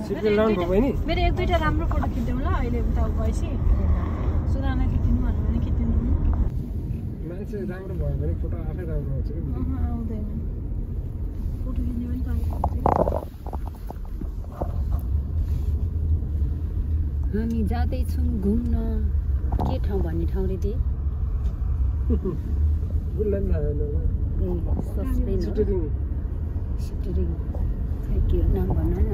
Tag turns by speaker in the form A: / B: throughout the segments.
A: मेरो एक दुईटा राम्रो फोटो खिच्दिउँ ल अहिले उता गएपछि सुनाना खिच्दिनु भन्यो भने खिच्दिनु
B: मान्छे राम्रो भयो भने फोटो आफै राम्रो आउँछ कि
A: आउँदैन फोटो खिच्ने पनि पाएको
C: हामी जाँदैछौँ घुम्न के ठाउँ भन्ने ठाउँ रे दे
B: बुल्लन थाहा छैन
C: सिटरिङ खै के नाम भन्न नि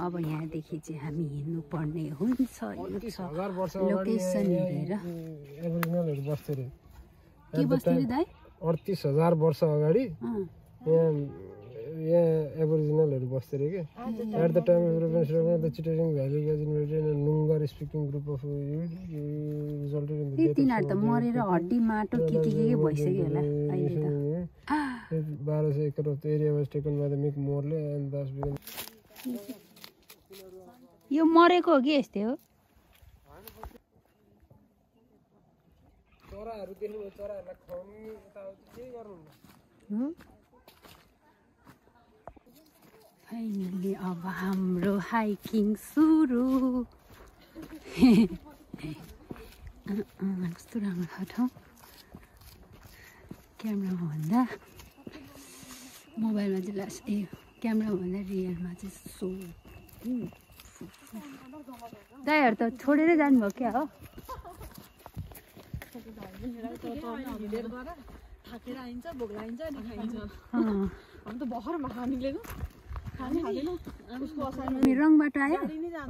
C: अब यहाँदेखि चाहिँ हामी हिँड्नु पर्ने हुन्छ लोकेसन हेरेर
B: एबोरिजिनलहरु बस्थे रे
C: के बस्थे रे दाइ
B: 38000 वर्ष अगाडि यहाँ एबोरिजिनलहरु बस्थे रे के at the time of the Chittering Valley was invaded in Noongar speaking group of resulted in
C: the तिनीहरु त मरेर हड्डी माटो के भइसक्यो होला अहिले त
B: 1200 acre of the area was taken by the Mick Morley and this began
C: यो मरेको हो कि यस्तै हो
B: चराहरु देख्नु चराहरुलाई खुवाउनु यताउति के गर्नु
C: फाइनली अब हाम्रो हाइकिङ सुरु कस्तो राम्रो ठाउँ क्यामेरामा भन्दा मोबाइलमा चाहिँ लास्ट क्यामेरामा भन्दा रियलमा चाहिँ सो दाइहरु त छोडेरै जानुभयो क्या हो
A: थाकेर आइन्छ भोक लागिन्छ अनि खाइन्छ हामी त भर्खरमा खानिले न खानै खादैन उसको असाइनमेन्ट
C: रङबाट आयो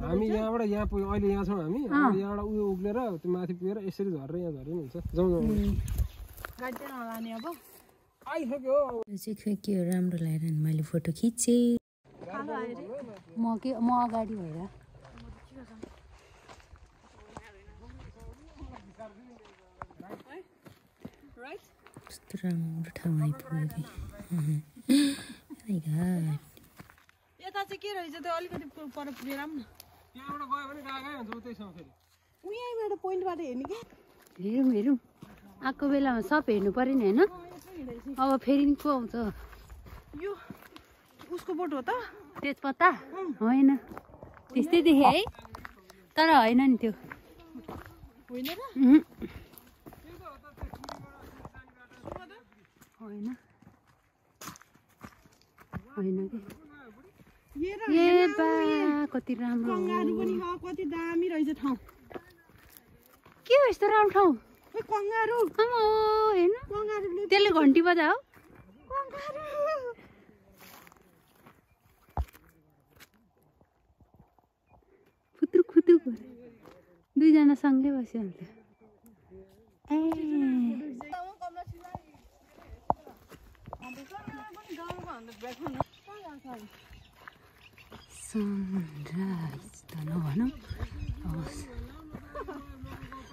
B: हामी यहाँबाट यहाँ पुग्यो अहिले यहाँ छौँ हामी यहाँबाट उयो उक्लेर त्यो माथि पुगेर यसरी झरेर यहाँ झर्नु हुन्छ जाउँ जाउँ
A: गाडी चाहिँ नलाने अब
B: आइसक्यो
C: यो चाहिँ खै के राम्रो लागेर नि मैले फोटो खिचेँ म अगाडि भएर कस्तो राम्रो ठाउँ आइपुग्यो
A: यता चाहिँ के रहेछ त्यो अलिकति पर पुगेर पनि
B: यहाँबाट गयो भने गागै हुन्छ उतैसँग फेरि
A: उहीँबाट पोइन्टबाट हेर्ने के
C: हेरौँ आएको बेलामा सब हेर्नु पर्यो नि होइन अब फेरि को आउँछ
A: यो उसको बोट हो त
C: तेजपत्ता होइन त्यस्तै देखेँ है तर होइन नि त्यो
A: होइन र
C: होइन होइन
A: ए र
C: ए बा कति राम्रो
A: कंगारु पनि छ कति दामी रहेछ ठाउँ
C: के हो यस्तो राम्रो ठाउँ
A: ए कंगारु
C: आमा हेर्नु
A: कंगारुले
C: त्यसले घन्टी बजाऊ
A: कंगारु
C: खुतुक खुतुक दुईजना सँगै बसिहाल्थ्यो ए सनराइज त नभनौँ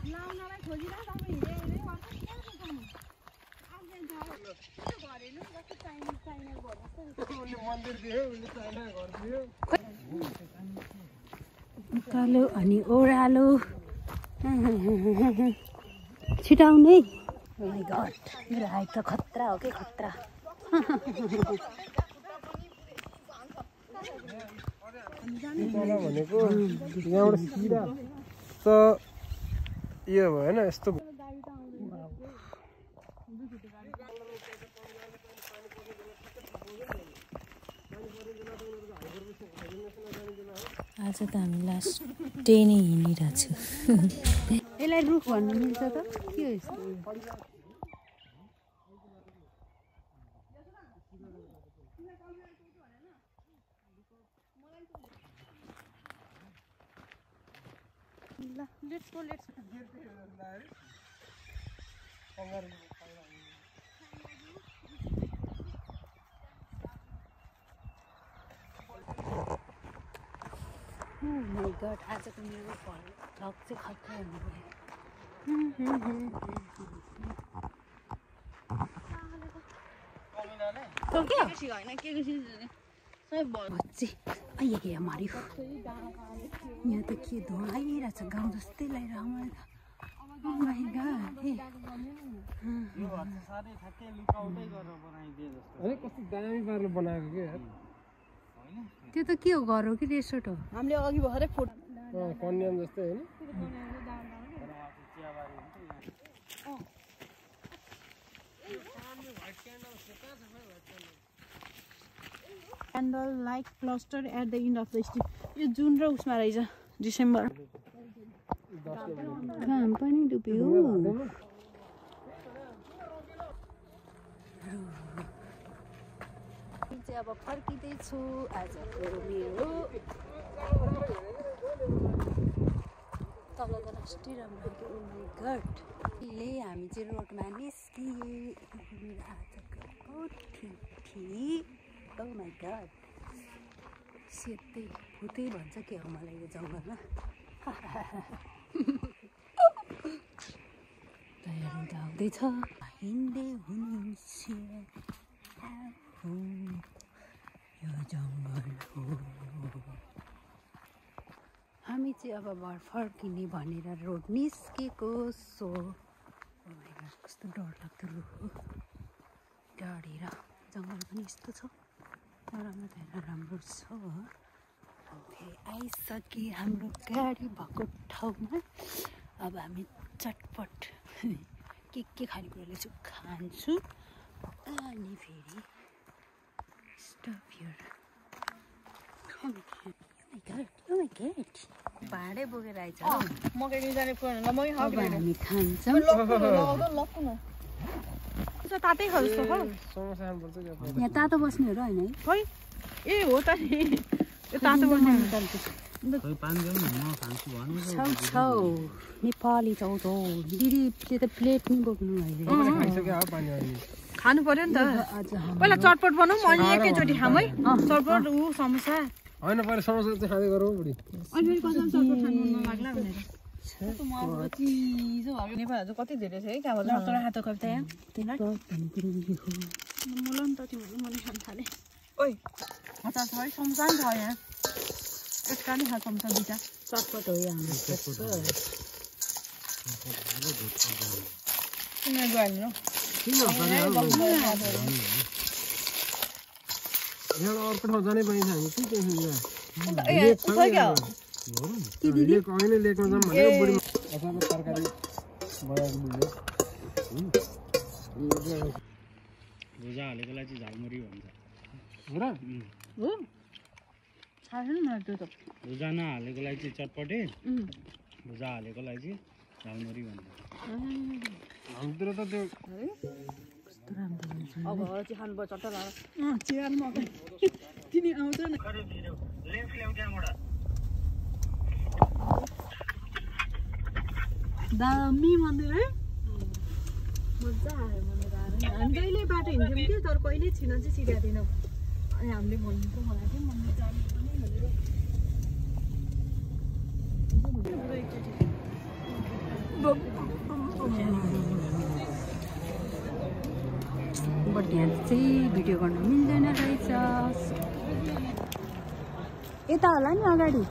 A: लाउनलाई खोजिरा तपाईँ हिँडे
C: उकालो अनि ओह्रालो छिटाउने माई गड मेरो हाइट त खतरा हो कि खतरा
B: तल भनेको यहाँबाट सिधा त यो भएन यस्तो
D: आज त हामी लास्ट डे नै हिँडिरहेको छु
C: यसलाई रुख भन्नु मिल्छ त के हो यस्तो माई गड आजको मेरो भ्लग चाहिँ खतरा बच्चे आइए कि हमारी यहाँ त के धुवा आइरहेछ गाउँ जस्तै लागिरहेको मलाई त माई गड
B: कस्तो दामी पारेर बनाएको के यार
C: त्यो त के हो घर हो कि रेसोर्ट हो
A: हामीले अघि भर्खरै फोटो
B: कन्याम जस्तै होइन
A: candle like cluster at the end of the street यो जुन र उसमा रहेछ डिसेम्बर
C: घाम पनि डुब्यो चाहिँ अब फर्किँदैछु आजको मेरो तल त लास्टै राम्रो लाग्यो ओ माई गड हामी चाहिँ रोडमा निस्किए मेरो आजको थिथी ओ माई गड सेतै भुतै भन्छ के हो मलाई यो जङ्गलमा तयारी त आउँदैछ हिँड्दै हुनुहुन्छ यो जङ्गल हो हामी चाहिँ अब घर फर्किने भनेर रोड निस्केको सो कस्तो डर लाग्दो रुख हो डढेर जङ्गल पनि यस्तो छ नराम्रो त राम्रो छ आइसके हाम्रो गाडी भएको ठाउँमा अब हामी चटपट के खानेकुरा लिन्छु खान्छु अनि फेरि स्टप हियर भाँडै बोकेर आइज
A: मकै जाने पुरानो मै
C: अब हामी खान्छौँ
A: तातै खाऊ जस्तो हो
C: यहाँ तातो बस्नेहरू होइन है
A: खै ए हो त नि यो तातो बस्ने
C: छौ नेपाली चौधो दिदीले त प्लेट नि बोक्नु अहिले
A: खानु पर्यो नि त पहिला चटपट बनाऊ अनि एकैचोटि खाऊँ है चटपट ऊ समोसा
B: होइन पहिला समोसा चाहिँ खाँदै गरौँ बुढी
A: अनि फेरि कसैले चटपट खानु मन नलाग्ला भनेर चिजो भयो नेपालहरू कति धेरै छ है त्यहाँबाट तर हातको कविता यहाँ मलाई नि त तिमीहरू मैले खानु थालेँ ओइ अचार छ है समोसा नि छ यहाँ यसका नि खान्छ समोसा दुइटा
C: चटपट हो यहाँ
B: यहाँ अर्को ठाउँ जानै पाइन्छ हामी के टेन्सन लिएर लेक होइन लेकमा जाऊँ भनेर बुढी अचानक तरकारी बनाएर बुझ्यो
E: भुजा हालेकोलाई चाहिँ झालमुरी भन्छ
A: हो थाहा छैन मलाई त्यो त
E: भुजा नहालेकोलाई चाहिँ चटपटे भुजा हालेकोलाई चाहिँ झालमुरी भन्छ
B: हाम्रोतिर त त्यो
A: अब चाहिँ खानुभयो चट्टा लाएर चियारमा तिनी आउँछ न दामी मन्दिर है मजा आयो मन्दिर आएर हामी कहिले बाटो हिँड्थ्यौँ कि तर कहिले छिन चाहिँ सिकाएनौँ अनि हामीले भन्नुको मलाई चाहिँ मन्दिर जानु पनि
C: बट यहाँ चाहिँ भिडियो गर्न मिल्दैन रहेछ यता होला नि अगाडि